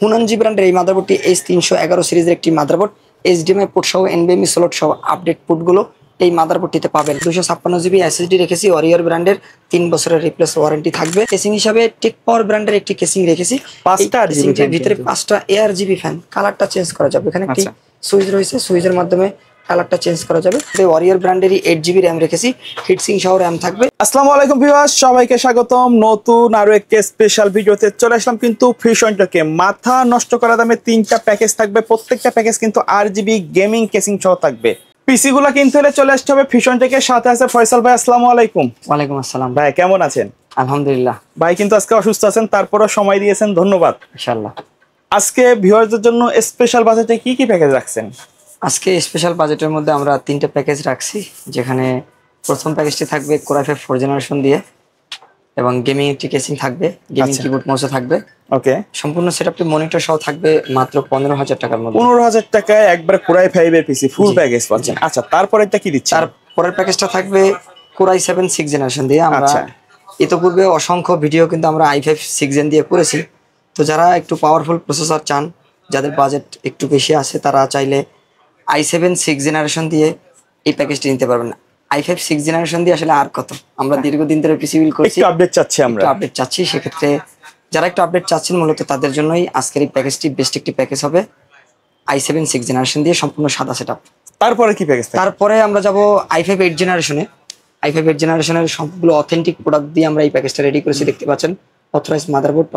Huananzhi ব্র্যান্ডের এই মাদারবোর্ডটি H311 সিরিজের একটি মাদারবোর্ড। HDMI পোর্ট সহ NVMe স্লট সহ আপডেট পোর্টগুলো এই মাদারবোর্ডটিতে পাবেন। 256 GB SSD রেখেছি। ওয়ারিয়র ব্র্যান্ডের 3 বছরের রিপ্লেস ওয়ারেন্টি থাকবে। কেসিং হিসাবে টেক পাওয়ার ব্র্যান্ডের একটি কেসিং রেখেছি। কেসিংটির ভিতরে 5টা ARGB ফ্যান, কালারটা চেঞ্জ করা যাবে। এখানে একটি সুইচ রয়েছে, সুইচের মাধ্যমে কালারটা চেঞ্জ করা যাবে। ওয়ারিয়র ব্র্যান্ডেরই 8GB র্যাম রেখেছি, হিটসিং সহ র্যাম থাকবে। আসসালামু আলাইকুম ভিউয়ার্স, সবাইকে স্বাগতম নতুন আরো একটি স্পেশাল ভিডিওতে। চলে আসলাম কিন্তু ফিউশন টেকে। মাথা নষ্ট করা দামে 3টা প্যাকেজ থাকবে। প্রত্যেকটা প্যাকেজ কিন্তু RGB গেমিং কেসিং সহ থাকবে। পিসি গুলা কিনতে হলে চলে আসতে হবে ফিউশন টেকের সাথে। আছে ফয়সাল ভাই, আসসালামু আলাইকুম। ওয়ালাইকুম আসসালাম ভাই, কেমন আছেন? আলহামদুলিল্লাহ। ভাই কিন্তু আজকে অসুস্থ আছেন, তারপরও সময় দিয়েছেন, ধন্যবাদ। ইনশাআল্লাহ। আজকে ভিউয়ারদের জন্য স্পেশাল বাজেটে কি কি প্যাকেজ রাখছেন? আজকে স্পেশাল বাজেটের মধ্যে আমরা 3টা প্যাকেজ রাখছি, যেখানে প্রথম প্যাকেজটি থাকবে Core i5 4th জেনারেশন দিয়ে এবং গেমিং একটি কেসিং থাকবে, গেমিং কিবোর্ড মাউসও থাকবে। ওকে, সম্পূর্ণ সেটআপটি মনিটর সহ থাকবে মাত্র 15,000 টাকার মধ্যে। 15,000 টাকায় একবার Core i5 এর পিসি ফুল প্যাকেজ পাচ্ছেন। আচ্ছা, তারপরেটা কি দিচ্ছেন? তারপরের প্যাকেজটা থাকবে Core i7 6th জেনারেশন দিয়ে। আমরা ইতোপূর্বে অসংখ্য ভিডিও কিন্তু আমরা i5 6th জেন দিয়ে করেছি। তো যারা একটু পাওয়ারফুল প্রসেসর চান, যাদের বাজেট একটু বেশি আছে, তারা চাইলে i7 6th জেনারেশন দিয়ে এই প্যাকেজটি নিতে পারবেন। i5 6th জেনারেশন দিয়ে আসলে আর কত, আমরা দীর্ঘদিন ধরে পিসি বিল করছি, একটু আপডেট চাচ্ছি আমরা, একটু আপডেট চাচ্ছি। সেক্ষেত্রে যারা একটু আপডেট চাচ্ছেন, মূলত তাদের জন্যই আজকের এই প্যাকেজটি বেস্ট একটি প্যাকেজ হবে। i7 6th জেনারেশন দিয়ে সম্পূর্ণ সাদা সেটআপ। তারপরে কি প্যাকেজ? তারপরে আমরা যাব i5 8th জেনারেশনে। i5 8th জেনারেশনের সবগুলো অথেন্টিক প্রোডাক্ট দিয়ে আমরা এই প্যাকেজটা রেডি করেছি। দেখতে পাচ্ছেন অথরাইজ মাদারবোর্ড,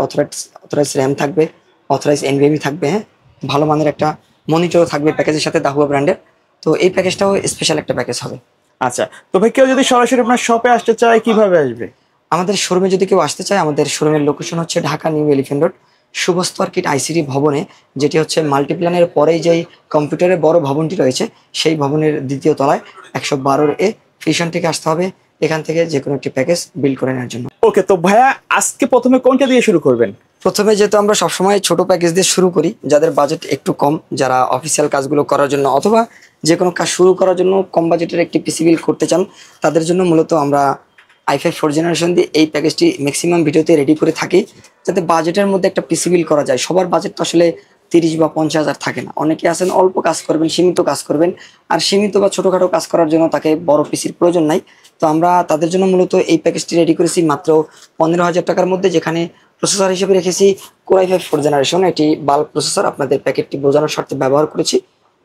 অথরাইজ র্যাম থাকবে, অথরাইজ NVMe থাকবে, হ্যাঁ, ভালো মানের একটা মনিটরও থাকবে প্যাকেজের সাথে, দাহুয়া ব্র্যান্ডের। তো এই প্যাকেজটাও স্পেশাল একটা প্যাকেজ হবে। আচ্ছা, তো ভাই কেউ যদি সরাসরি আপনার শপে আসতে চায় কিভাবে আসবে? আমাদের শোরুমে যদি কেউ আসতে চায়, আমাদের শোরুমের লোকেশন হচ্ছে Dhaka new elephant road, Shubhastha orchid ICT ভবনে, যেটি হচ্ছে মাল্টিপ্ল্যানের পরেই যেই কম্পিউটারের বড় ভবনটি রয়েছে, সেই ভবনের দ্বিতীয় তলায় 112A। ফিউশন থেকে আসতে হবে, এখান থেকে যে কোনো একটি প্যাকেজ বিল করে নেওয়ার জন্য। ওকে, তো ভাইয়া আজকে প্রথমে কোনটা দিয়ে শুরু করবেন? প্রথমে যেহেতু আমরা সবসময় ছোট প্যাকেজ দিয়ে শুরু করি, যাদের বাজেট একটু কম, যারা অফিসিয়াল কাজগুলো করার জন্য অথবা যে কোনো কাজ শুরু করার জন্য কম বাজেটের একটি পিসি বিল করতে চান, তাদের জন্য মূলত আমরা i5 4th জেনারেশন দিয়ে এই প্যাকেজটি ম্যাক্সিমাম ভিডিওতে রেডি করে থাকি, যাতে বাজেটের মধ্যে একটা পিসি বিল করা যায়। সবার বাজেট তো আসলে 30 বা 50,000 থাকে না। অনেকে আছেন অল্প কাজ করবেন, সীমিত কাজ করবেন, আর সীমিত বা ছোটোখাটো কাজ করার জন্য তাকে বড় পিসির প্রয়োজন নাই। তো আমরা তাদের জন্য মূলত এই প্যাকেজটি রেডি করেছি মাত্র 15,000 টাকার মধ্যে, যেখানে প্রসেসর হিসেবে রেখেছি Core i5 4th জেনারেশন। এটি বাল্ব প্রসেসর, আপনাদের প্যাকেটটি বোঝানোর স্বার্থে ব্যবহার করেছি,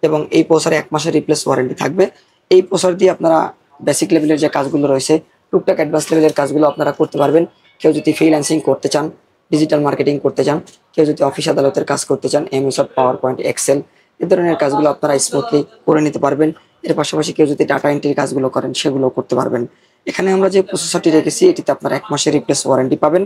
এবং এই প্রসেসরে 1 মাসের রিপ্লেস ওয়ারেন্টি থাকবে। এই প্রসেসর দিয়ে আপনারা বেসিক লেভেলের যে কাজগুলো রয়েছে, টুকটাক অ্যাডভান্স লেভেলের কাজগুলো আপনারা করতে পারবেন। কেউ যদি ফ্রিল্যান্সিং করতে চান, ডিজিটাল মার্কেটিং করতে চান, কেউ যদি অফিস আদালতের কাজ করতে চান, MS Word, PowerPoint, Excel এই ধরনের কাজগুলো আপনারা স্মুথলি করে নিতে পারবেন। এর পাশাপাশি কেউ যদি ডাটা এন্ট্রির কাজগুলো করেন, সেগুলো করতে পারবেন। এখানে আমরা যে প্রসেসরটি রেখেছি, এটিতে আপনারা 1 মাসের রিপ্লেস ওয়ারেন্টি পাবেন।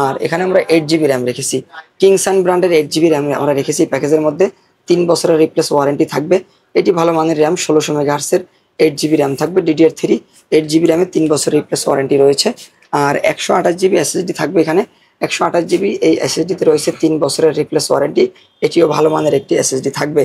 আর এখানে আমরা 8GB র্যাম রেখেছি, কিংসান ব্র্যান্ডের 8GB র্যাম আমরা রেখেছি প্যাকেজের মধ্যে। 3 বছরের রিপ্লেস ওয়ারেন্টি থাকবে। এটি ভালো মানের র্যাম, 1600 মেগাহার্টসের 8GB র্যাম থাকবে, DDR3 8GB র্যামে 3 বছরের রিপ্লেস ওয়ারেন্টি রয়েছে। আর 128GB SSD থাকবে এখানে। 128GB এই SSDতে রয়েছে 3 বছরের রিপ্লেস ওয়ারেন্টি, এটিও ভালো মানের একটি SSD থাকবে।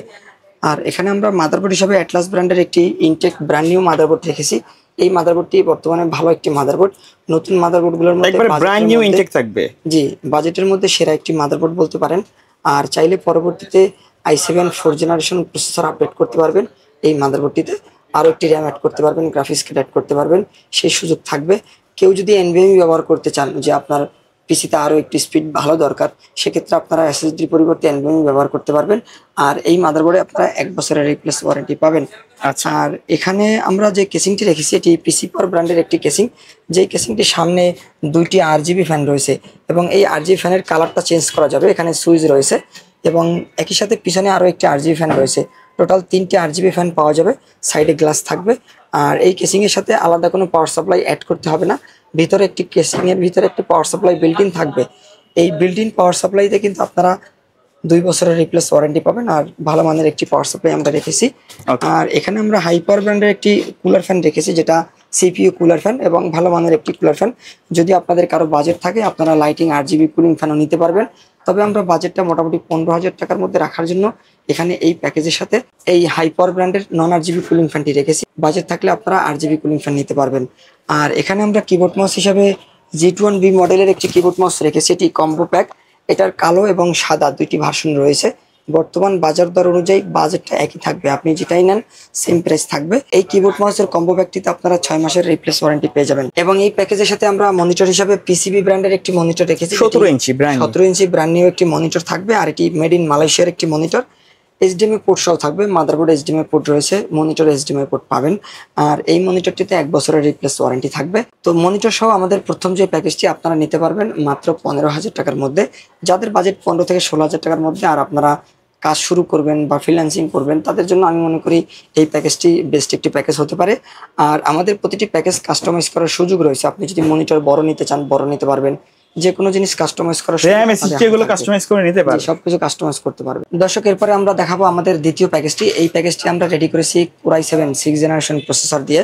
আর এখানে আমরা মাদারবোর্ড হিসাবে অ্যাটলাস ব্র্যান্ডের একটি ইনটেক ব্র্যান্ড নিউ মাদারবোর্ড রেখেছি। এই মাদারবোর্ডটি বর্তমানে ভালো একটি মাদারবোর্ড, নতুন মাদারবোর্ডগুলোর মধ্যে একবার ব্র্যান্ড নিউ ইনটেক থাকবে। জি, বাজেটের মধ্যে সেরা একটি মাদারবোর্ড বলতে পারেন। আর চাইলে পরবর্তীতে i7 4th generation processor update করতে পারবেন। এই মাদারবোর্ডটিতে আরও একটি র্যাম অ্যাড করতে পারবেন, গ্রাফিক্স কার্ড অ্যাড করতে পারবেন, সেই সুযোগ থাকবে। কেউ যদি NVMe ব্যবহার করতে চান, যে আপনার পিসিতে আরও একটু স্পিড ভালো দরকার, সেক্ষেত্রে আপনারা SSDর পরিবর্তে NVMe ব্যবহার করতে পারবেন। আর এই মাদারবোর্ডে আপনারা 1 বছরের রিপ্লেস ওয়ারেন্টি পাবেন। আচ্ছা, আর এখানে আমরা যে কেসিংটি রেখেছি, এটি পিসি পাওয়ার ব্র্যান্ডের একটি কেসিং, যেই কেসিংটির সামনে 2টি RGB ফ্যান রয়েছে, এবং এই RGB ফ্যানের কালারটা চেঞ্জ করা যাবে। এখানে সুইচ রয়েছে, এবং একই সাথে পিছনে আরও একটি RGB ফ্যান রয়েছে। টোটাল 3টি RGB ফ্যান পাওয়া যাবে, সাইডে গ্লাস থাকবে। আর এই কেসিংয়ের সাথে আলাদা কোনো পাওয়ার সাপ্লাই অ্যাড করতে হবে না। ভিতরে একটি কেসিংয়ের ভিতরে একটি পাওয়ার সাপ্লাই বিল্ট ইন থাকবে। এই বিল্ট ইন পাওয়ার সাপ্লাইতে কিন্তু আপনারা 2 বছরের রিপ্লেস ওয়ারেন্টি পাবেন। আর ভালো মানের একটি পাওয়ার সাপ্লাই আমরা রেখেছি। আর এখানে আমরা হাই পাওয়ার ব্র্যান্ডের একটি কুলার ফ্যান রেখেছি, যেটা CPU কুলার ফ্যান, এবং ভালো মানের একটি কুলার ফ্যান। যদি আপনাদের কারো বাজেট থাকে, আপনারা লাইটিং RGB কুলিং ফ্যানও নিতে পারবেন। তবে আমরা বাজেটটা মোটামুটি 15,000 টাকার মধ্যে রাখার জন্য এখানে এই প্যাকেজের সাথে এই হাই পাওয়ার ব্র্যান্ডের নন RGB কুলিং ফ্যানটি রেখেছি। বাজেট থাকলে আপনারা RGB কুলিং ফ্যান নিতে পারবেন। আর এখানে আমরা কিবোর্ড মাউস হিসাবে G21B মডেলের একটি কিবোর্ড মাউস রেখেছি, এটি কম্বো প্যাক। এটার কালো এবং সাদা দুইটি ভার্সন রয়েছে। বর্তমান বাজার দর অনুযায়ী বাজেটটা একই থাকবে, আপনি যেটাই নেন সেম প্রাইস থাকবে। এই কিবোর্ড মাউসের কম্বো প্যাকটিতে আপনারা 6 মাসের রিপ্লেস ওয়ারেন্টি পেয়ে যাবেন। এবং এই প্যাকেজের সাথে আমরা মনিটর হিসাবে পিসিবি ব্র্যান্ডের একটি মনিটর রেখেছি, 17 ইঞ্চি ব্র্যান্ড 17 ইঞ্চি ব্র্যান্ড নিউ একটি মনিটর থাকবে। আর এটি মেড ইন মালয়েশিয়ার একটি মনিটর। এইচডিএমআই পোর্ট সহ থাকবে, মাদারবোর্ড এইচডিএমআই পোর্ট রয়েছে, মনিটর এইচডিএমআই পোর্ট পাবেন। আর এই মনিটরটিতে 1 বছরের রিপ্লেস ওয়ারেন্টি থাকবে। তো মনিটর সহ আমাদের প্রথম যে প্যাকেজটি আপনারা নিতে পারবেন মাত্র 15,000 টাকার মধ্যে। যাদের বাজেট 15 থেকে 16,000 টাকার মধ্যে আর আপনারা কাজ শুরু করবেন বা ফ্রিল্যান্সিং করবেন, তাদের জন্য আমি মনে করি এই প্যাকেজটি বেস্ট একটি প্যাকেজ হতে পারে। আর আমাদের প্রতিটি প্যাকেজ কাস্টমাইজ করার সুযোগ রয়েছে। আপনি যদি মনিটর বড় নিতে চান বড় নিতে পারবেন, যে কোনো জিনিস কাস্টমাইজ করার RAM SSD এগুলো কাস্টমাইজ করে নিতে পারবেন, সবকিছু কাস্টমাইজ করতে পারবেন। দর্শক, এরপরে আমরা দেখাবো আমাদের দ্বিতীয় প্যাকেজটি। এই প্যাকেজটি আমরা রেডি করেছি Core i7 6th generation processor দিয়ে।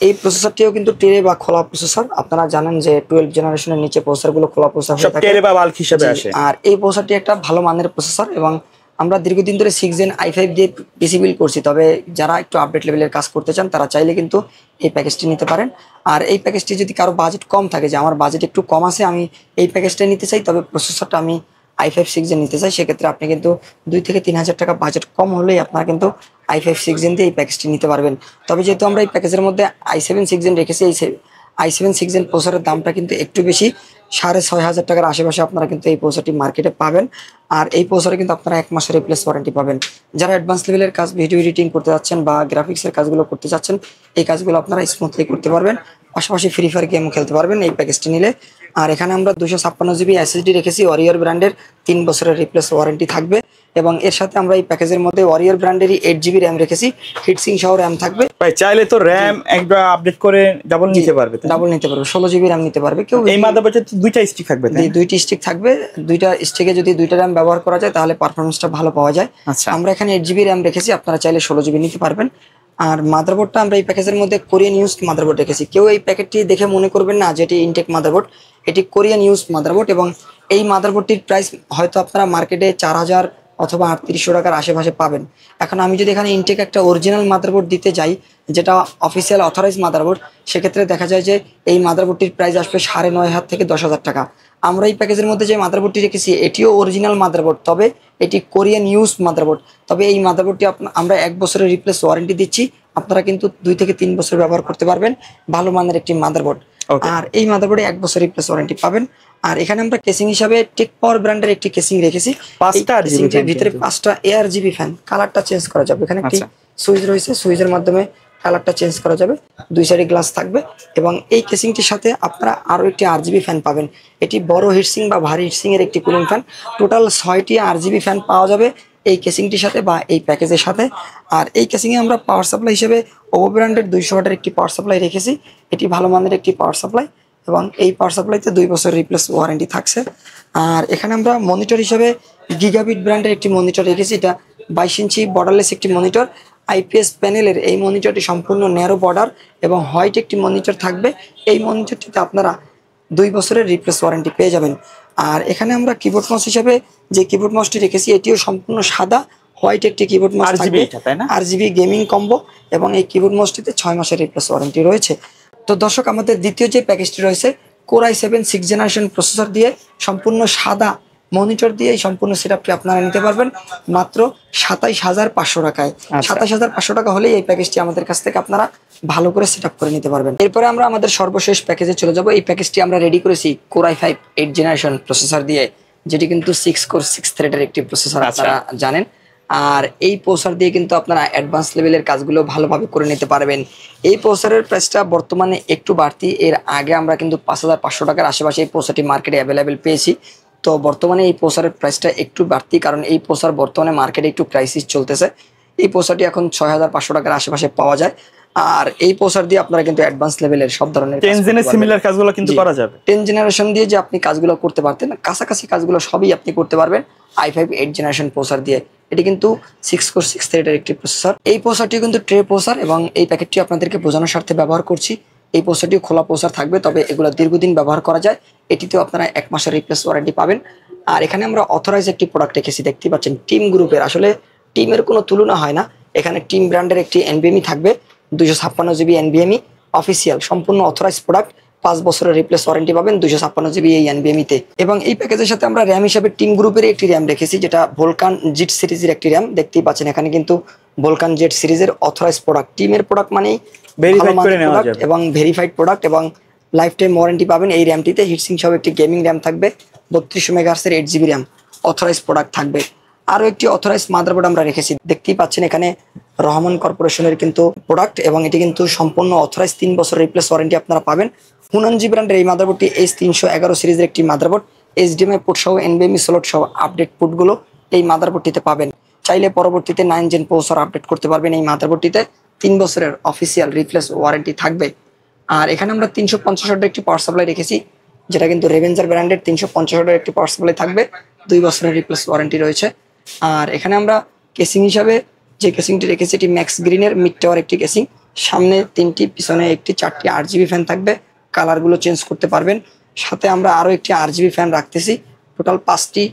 এই প্রসেসরটিও কিন্তু টেরে বা খোলা প্রসেসর। আপনারা জানেন যে 12 জেনারেশনের নিচে প্রসেসরগুলো খোলা প্রসেসর হয়ে সব থাকে, টেরে বা বাল্ক হিসেবে আসে। আর এই প্রসেসরটি একটা ভালো মানের প্রসেসর এবং আমরা দীর্ঘদিন ধরে 6 Gen i5 দিয়ে পিসি বিল্ড করছি। তবে যারা একটু আপডেট লেভেলের কাজ করতে চান তারা চাইলে কিন্তু এই প্যাকেজটি নিতে পারেন। আর এই প্যাকেজটি যদি কারো বাজেট কম থাকে, যে আমার বাজেট একটু কম আছে, আমি এই প্যাকেজটা নিতে চাই, তবে প্রসেসরটা আমি i5 6 Gen নিতে চাই, সেক্ষেত্রে আপনি কিন্তু 2 থেকে 3,000 টাকা বাজেট কম হলেই আপনারা কিন্তু i5 6 Gen দিয়ে এই প্যাকেজটি নিতে পারবেন। তবে যেহেতু আমরা এই প্যাকেজের মধ্যে i7 6 Gen রেখেছি, এই i7 6 Gen প্রসেসরের দামটা কিন্তু একটু বেশি, 6,500 টাকার আশেপাশে আপনারা কিন্তু এই প্রসেসরটি মার্কেটে পাবেন। আর এই প্রসেসরে কিন্তু আপনারা 1 মাসের রিপ্লেস ওয়ারেন্টি পাবেন। যারা অ্যাডভান্স লেভেলের কাজ, ভিডিও এডিটিং করতে যাচ্ছেন বা গ্রাফিক্সের কাজগুলো করতে চাচ্ছেন, এই কাজগুলো আপনারা স্মুথলি করতে পারবেন, পাশাপাশি ফ্রি ফায়ার গেমও খেলতে পারবেন এই প্যাকেজটি নিলে। আর এখানে আমরা 256 জিবি এসএসডি রেখেছি, ওয়ারিয়র ব্র্যান্ডের 3 বছরের রিপ্লেস ওয়ারেন্টি থাকবে। এবং এর সাথে আমরা এই প্যাকেজের মধ্যে ওয়ারিয়র ব্র্যান্ডেরই 8 জিবি র্যাম রেখেছি, হিটসিং সহ র্যাম থাকবে। ভাই চাইলে তো র্যাম একবার আপডেট করে ডাবল নিতে পারবে, ডাবল নিতে পারবে, 16 জিবি র্যাম নিতে পারবে কেউ। এই মাদারবোর্ডে তো দুইটা স্টিক থাকবে, দুইটি স্টিক থাকবে, দুইটা স্টিকে যদি দুইটা র্যাম ব্যবহার করা যায় তাহলে পারফরমেন্সটা ভালো পাওয়া যায়। আচ্ছা, আমরা এখানে 8 জিবি র্যাম রেখেছি, আপনারা চাইলে 16 জিবি নিতে পারবেন। আর মাদারবোর্ডটা আমরা এই প্যাকেজের মধ্যে কোরিয়ান ইউজ মাদারবোর্ড রেখেছি। কেউ এই প্যাকেটটি দেখে মনে করবেন না যে এটি ইনটেক মাদারবোর্ড, এটি কোরিয়ান ইউজ মাদারবোর্ড। এবং এই মাদারবোর্ডটির প্রাইস হয়তো আপনারা মার্কেটে 4,000 অথবা 3,800 টাকার আশেপাশে পাবেন। এখন আমি যদি এখানে ইনটেক একটা অরিজিনাল মাদারবোর্ড দিতে যাই, যেটা অফিসিয়াল অথরাইজ মাদারবোর্ড, সেক্ষেত্রে দেখা যায় যে এই মাদারবোর্ডটির প্রাইস আসবে 9,500 থেকে 10,000 টাকা। আমরা এই প্যাকেজের মধ্যে যে মাদারবোর্ডটি রেখেছি এটিও অরিজিনাল মাদারবোর্ড, তবে এটি কোরিয়ান ইউজ মাদারবোর্ড। তবে এই মাদারবোর্ডটি আমরা 1 বছরের রিপ্লেস ওয়ারেন্টি দিচ্ছি, আপনারা কিন্তু 2 থেকে 3 বছর ব্যবহার করতে পারবেন, ভালো মানের একটি মাদারবোর্ড। আর এই মাদারবোর্ডে 1 বছর রিপ্লেস ওয়ারেন্টি পাবেন। আর এখানে আমরা কেসিং হিসাবে টেক পাওয়ার ব্র্যান্ডের একটি কেসিং রেখেছি, 5টা ভিতরে 5টা ARGB ফ্যান, কালারটা চেঞ্জ করা যাবে। এখানে একটি সুইচ রয়েছে, সুইচের মাধ্যমে কালারটা চেঞ্জ করা যাবে, 2 সাইডে গ্লাস থাকবে। এবং এই কেসিংটির সাথে আপনারা আরো একটি RGB ফ্যান পাবেন, এটি বড় হিটসিং বা ভারী হিটসিং এর একটি কুলিং ফ্যান। টোটাল 6টি RGB ফ্যান পাওয়া যাবে এই কেসিংটির সাথে বা এই প্যাকেজের সাথে। আর এই কেসিংয়ে আমরা পাওয়ার সাপ্লাই হিসেবে ওভো ব্র্যান্ডের 200 ওয়াটের একটি পাওয়ার সাপ্লাই রেখেছি, এটি ভালো মানের একটি পাওয়ার সাপ্লাই এবং এই পাওয়ার সাপ্লাইতে 2 বছর রিপ্লেস ওয়ারেন্টি থাকছে। আর এখানে আমরা মনিটর হিসেবে গিগাবিট ব্র্যান্ডের একটি মনিটর রেখেছি, এটা 22 ইঞ্চি বর্ডারলেস একটি মনিটর। IPS প্যানেলের এই মনিটরটি সম্পূর্ণ ন্যারো বর্ডার এবং হোয়াইট একটি মনিটর থাকবে। এই মনিটরটিতে আপনারা 2 বছরের রিপ্লেস ওয়ারেন্টি পেয়ে যাবেন। আর এখানে আমরা কিবোর্ড মাউস হিসাবে যে কিবোর্ড মাউসটি রেখেছি এটিও সম্পূর্ণ সাদা হোয়াইট একটি কিবোর্ড মাউস থাকবে, RGB গেমিং কম্বো। এবং এই কিবোর্ড মাউসটিতে 6 মাসের রিপ্লেস ওয়ারেন্টি রয়েছে। তো দর্শক, আমাদের দ্বিতীয় যে প্যাকেজটি রয়েছে Core i7 6th generation processor দিয়ে সম্পূর্ণ সাদা মনিটর দিয়ে এই সম্পূর্ণ সেটআপটি আপনারা নিতে পারবেন মাত্র 27,500 টাকায়। 27,500 টাকা হলেই এই প্যাকেজটি আমাদের কাছ থেকে আপনারা ভালো করে সেটআপ করে নিতে পারবেন। এরপরে আমরা আমাদের সর্বশেষ প্যাকেজে চলে যাব। এই প্যাকেজটি আমরা রেডি করেছি Core i5 8th generation processor দিয়ে, যেটি কিন্তু 6 কোর 6 থ্রেডের একটি প্রসেসর, আপনারা জানেন। আর এই প্রসেসর দিয়ে কিন্তু আপনারা অ্যাডভান্স লেভেলের কাজগুলো ভালোভাবে করে নিতে পারবেন। এই প্রসেসরের প্রাইসটা বর্তমানে একটু বাড়তি, এর আগে আমরা কিন্তু 5,500 টাকার আশেপাশে এই প্রসেসরটি মার্কেটে অ্যাভেলেবেল পেয়েছি। তো বর্তমানে এই প্রসেসরের প্রাইসটা একটু বাড়তি, কারণ এই প্রসেসর বর্তমানে মার্কেটে একটু ক্রাইসিস চলতেছে। এই প্রসেসরটি এখন 6,500 টাকার আশেপাশে পাওয়া যায়। আর এই প্রসেসর দিয়ে আপনারা কিন্তু অ্যাডভান্স লেভেলের সব ধরনের 10 জেনের সিমিলার কাজগুলো কিন্তু করা যাবে। 10 জেনারেশন দিয়ে যে আপনি কাজগুলো করতে পারতেন, কাছাকাছি কাজগুলো সবই আপনি করতে পারবেন i5 8th জেনারেশন প্রসেসর দিয়ে। এটি কিন্তু 6 কোর 6 থ্রেডের একটি প্রসেসর। এই প্রসেসরটি কিন্তু ট্রে প্রসেসর এবং এই প্যাকেটটি আপনাদেরকে বোঝানোর স্বার্থে ব্যবহার করছি। এই প্রসেসরটি খোলা প্রসেসর থাকবে, তবে এগুলো দীর্ঘদিন ব্যবহার করা যায়। এটিতেও আপনারা 1 মাসের রিপ্লেস ওয়ারেন্টি পাবেন। আর এখানে আমরা অথরাইজ একটি প্রোডাক্ট রেখেছি, দেখতে পাচ্ছেন টিম গ্রুপের। আসলে টিমের কোনো তুলনা হয় না, এখানে টিম ব্র্যান্ডের একটি NVMe থাকবে, 256 জিবি NVMe অফিসিয়াল, সম্পূর্ণ অথরাইজ প্রোডাক্ট। 5 বছরের রিপ্লেস ওয়ারেন্টি পাবেন 256 জিবি এই এনবিএমই-তে। এবং এই প্যাকেজের সাথে আমরা র্যাম হিসাবে টিম গ্রুপের একটি র্যাম রেখেছি, যেটা ভোলকান জেট সিরিজের একটি র্যাম। দেখতেই পাচ্ছেন এখানে কিন্তু ভোলকান জেট সিরিজের অথরাইজ প্রোডাক্ট, টিমের প্রোডাক্ট মানেই ভেরিফাইড করে নেওয়া যাবে এবং ভেরিফাইড প্রোডাক্ট এবং লাইফ টাইম ওয়ারেন্টি পাবেন এই র্যামটিতে। হিটসিং সহ একটি গেমিং র্যাম থাকবে, 32 মেগাহার্টজের 8 জিবি র্যাম অথরাইজ প্রোডাক্ট থাকবে। আরও একটি অথরাইজ মাদারবোর্ড আমরা রেখেছি, দেখতেই পাচ্ছেন এখানে রহমান কর্পোরেশনের কিন্তু প্রোডাক্ট এবং এটি কিন্তু সম্পূর্ণ অথরাইজ 3 বছর রিপ্লেস ওয়ারেন্টি আপনারা পাবেন। হুনানজি ব্র্যান্ডের এই মাদারবোর্ডটি H311 সিরিজের একটি মাদারবোর্ড, HDMI পোর্ট সহ এনবিএমই স্লট সহ আপডেট পোর্টগুলো এই মাদারবোর্ডটিতে পাবেন। চাইলে পরবর্তীতে 9 জেন প্রসেসর আপডেট করতে পারবেন এই মাদারবোর্ডটিতে। 3 বছরের অফিসিয়াল রিপ্লেস ওয়ারেন্টি থাকবে। আর এখানে আমরা 350 ওয়াটের একটি পাওয়ার সাপ্লাই রেখেছি, যেটা কিন্তু রেভেঞ্জার ব্র্যান্ডের 350 ওয়াটের একটি পাওয়ার সাপ্লাই থাকবে, 2 বছরের রিপ্লেস ওয়ারেন্টি রয়েছে। আর এখানে আমরা কেসিং হিসাবে যে কেসিংটি রেখেছি এটি ম্যাক্স গ্রিনের মিড টাওয়ার একটি কেসিং, সামনে 3টি পিছনে একটি 4টি 8 জিবি ফ্যান থাকবে, কালারগুলো চেঞ্জ করতে পারবেন। সাথে আমরা আরও একটি 8 জিবি ফ্যান রাখতেছি, টোটাল 5টি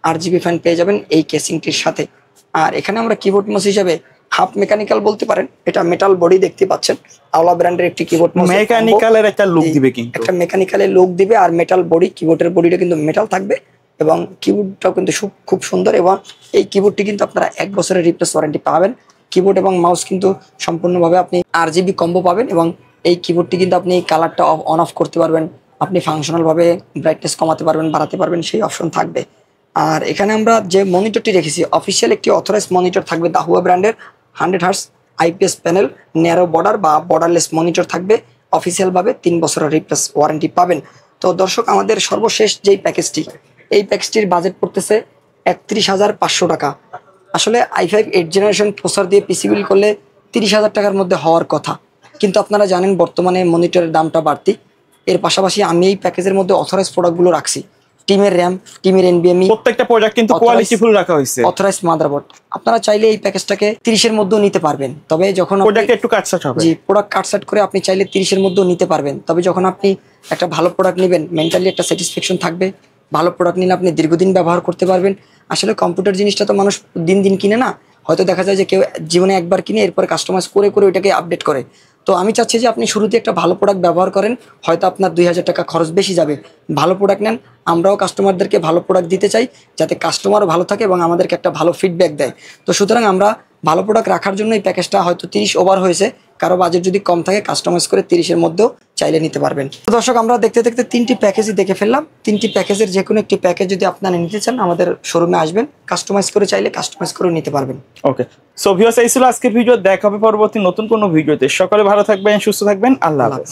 8 জিবি ফ্যান পেয়ে যাবেন এই কেসিংটির সাথে। আর এখানে আমরা কিবোর্ড মাউস হিসাবে হাফ মেকানিক্যাল বলতে পারেন, এটা মেটাল বডি দেখতে পাচ্ছেন, আওলা ব্র্যান্ডের একটি কিবোর্ড মাউস, মেকানিক্যালের একটা লুক দিবে, কিন্তু একটা মেকানিক্যালের লুক দিবে। আর মেটাল বডি, কিবোর্ডের বডিটা কিন্তু মেটাল থাকবে এবং কিবোর্ডটাও কিন্তু খুব সুন্দর। এবং এই কিবোর্ডটি কিন্তু আপনারা 1 বছরের রিপ্লেস ওয়ারেন্টি পাবেন। কিবোর্ড এবং মাউস কিন্তু সম্পূর্ণভাবে আপনি 8 জিবি কম্বো পাবেন এবং এই কিবোর্ডটি কিন্তু আপনি কালারটা অন অফ করতে পারবেন, আপনি ফাংশনালভাবে ব্রাইটনেস কমাতে পারবেন, বাড়াতে পারবেন, সেই অপশন থাকবে। আর এখানে আমরা যে মনিটরটি রেখেছি অফিসিয়াল একটি অথরাইজ মনিটর থাকবে, দাহুয়া ব্র্যান্ডের 100 hertz IPS panel narrow border বা বর্ডারলেস মনিটর থাকবে। অফিসিয়ালভাবে 3 বছরের রিপ্লেস ওয়ারেন্টি পাবেন। তো দর্শক, আমাদের সর্বশেষ যেই প্যাকেজটি, এই প্যাকেজটির বাজেট পড়তেছে 31,500 টাকা। আসলে i5 8 জেনারেশন প্রসেসর দিয়ে পিসি বিল করলে 30,000 টাকার মধ্যে হওয়ার কথা, কিন্তু আপনারা জানেন বর্তমানে মনিটরের দামটা বাড়তি। এর পাশাপাশি আমি এই প্যাকেজের মধ্যে অথরাইজ প্রোডাক্টগুলো রাখছি, টিমের র্যাম, টিমের এনবিএমই, প্রত্যেকটা প্রোডাক্ট কিন্তু কোয়ালিটিফুল রাখা হয়েছে, অথরাইজ মাদারবোর্ড। আপনারা চাইলে এই প্যাকেজটাকে 30-এর মধ্যেও নিতে পারবেন, তবে যখন প্রোডাক্ট একটু কাটছাট হবে, জি প্রোডাক্ট কাটছাট করে আপনি চাইলে 30-এর মধ্যেও নিতে পারবেন। তবে যখন আপনি একটা ভালো প্রোডাক্ট নেবেন, মেন্টালি একটা স্যাটিসফ্যাকশন থাকবে। ভালো প্রোডাক্ট নিলে আপনি দীর্ঘদিন ব্যবহার করতে পারবেন। আসলে কম্পিউটার জিনিসটা তো মানুষ দিন দিন কিনে না, হয়তো দেখা যায় যে কেউ জীবনে একবার কিনে এরপরে কাস্টমাইজ করে করে ওইটাকে আপডেট করে। তো আমি চাচ্ছি যে আপনি শুরুতে একটা ভালো প্রোডাক্ট ব্যবহার করেন, হয়তো আপনার 2,000 টাকা খরচ বেশি যাবে, ভালো প্রোডাক্ট নেন। আমরাও কাস্টমারদেরকে ভালো প্রোডাক্ট দিতে চাই, যাতে কাস্টমারও ভালো থাকে এবং আমাদেরকে একটা ভালো ফিডব্যাক দেয়। তো সুতরাং আমরা ভালো প্রোডাক্ট রাখার জন্য এই প্যাকেজটা হয়তো 30 ওভার হয়েছে, কারো বাজেট যদি কম থাকে কাস্টমাইজ করে 30-এর মধ্যেও চাইলে নিতে পারবেন। তো দর্শক, আমরা দেখতে দেখতে 3টি প্যাকেজই দেখে ফেললাম। 3টি প্যাকেজের যে কোনো একটি প্যাকেজ যদি আপনারা নিতে চান আমাদের শোরুমে আসবেন, কাস্টমাইজ করে চাইলে কাস্টমাইজ করে নিতে পারবেন। ওকে, সো ভিউয়ার্স, এই ছিল আজকের ভিডিও। দেখা হবে পরবর্তী নতুন কোনো ভিডিওতে। সকলে ভালো থাকবেন, সুস্থ থাকবেন। আল্লাহ হাফেজ।